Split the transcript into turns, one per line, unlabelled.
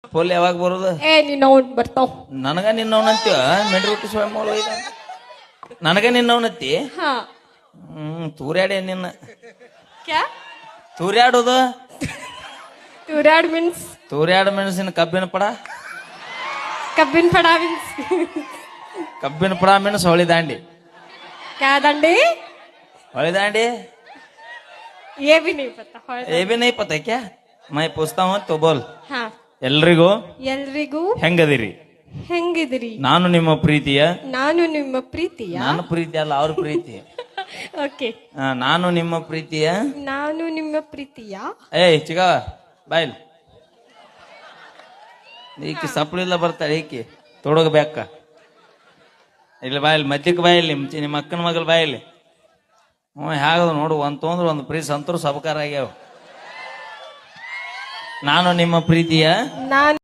Full ಯಾವಾಗ ಬರೋದು?
ನಿನ್ನ ಅವ್ನ್ ಬರ್ತಾವ್.
ನನಗ ನಿನ್ನವನಂತೀವ ಮೆಡ್ರಿಟ್ಟು ಸ್ವಯಂ ನನಗ ನಿನ್ನವನತ್ತಿ.
ಹಾ
ತೂರ್ಯಾಡಿ ನಿನ್ನ
ಕ್ಯಾ
ತೂರ್ಯಾಡೋದು
ತೂರ್ಯಾಡ್ ಮೀನ್ಸ್
ತೂರ್ಯಾಡ ಮೆಣಸಿನ ಕಬ್ಬಿನ ಪಡ
ಕಬ್ಬಿನ ಪಡ ಮೀನ್ಸ್
ಕಬ್ಬಿನ ಪಡ ಮೆಣಸು ಹೊಳಿ ದಾಂಡಿ
ಕ್ಯಾ ದಂಡಿ
ಹೊಳಿ ದಾಂಡಿ
ये भी नहीं पता.
ಏ ಬಿ ನೈ ಪತ ಕ್ಯಾ ಮೈ ಪೂಸ್ತಾವ ತೋ ಬೋಲ್.
ಹಾ
ಎಲ್ರಿಗೂ
ಎಲ್ರಿಗೂ
ಹೆಂಗದಿರಿ?
ಹೆಂಗಿದಿರಿ?
ನಾನು ನಿಮ್ಮ ಪ್ರೀತಿಯ
ನಾನು ನಿಮ್ಮ ಪ್ರೀತಿಯ
ನಾನು ಪ್ರೀತಿ ಅಲ್ಲ ಅವ್ರ ಪ್ರೀತಿ.
ಓಕೆ
ನಾನು ನಿಮ್ಮ ಪ್ರೀತಿಯ
ನಾನು ನಿಮ್ಮ ಪ್ರೀತಿಯ
ಏಯ್ ಚಿಗ ಬಾಯ್ಲ್ ಈಕಿ ಸಪ್ಳಿಲ್ಲ ಬರ್ತಾಳೆ ಈಕಿ ತೊಡಗಬೇಕ ಇಲ್ಲ ಬಾಯಲ್ಲಿ ಮಧ್ಯಕ್ಕೆ ಬಾಯಲ್ಲಿ ನಿಮ್ಮ ಅಕ್ಕನ ಮಗಲ್ ಬಾಯಲ್ಲಿ. ಹೇಗದು ನೋಡು ಒಂದು ತೊಂದ್ರೆ ಒಂದು ಪ್ರೀತಿ ಸಂತರು ಸಬಕಾರ ಆಗ್ಯಾವ. ನಾನು ನಿಮ್ಮ ಪ್ರೀತಿಯ
ನಾನು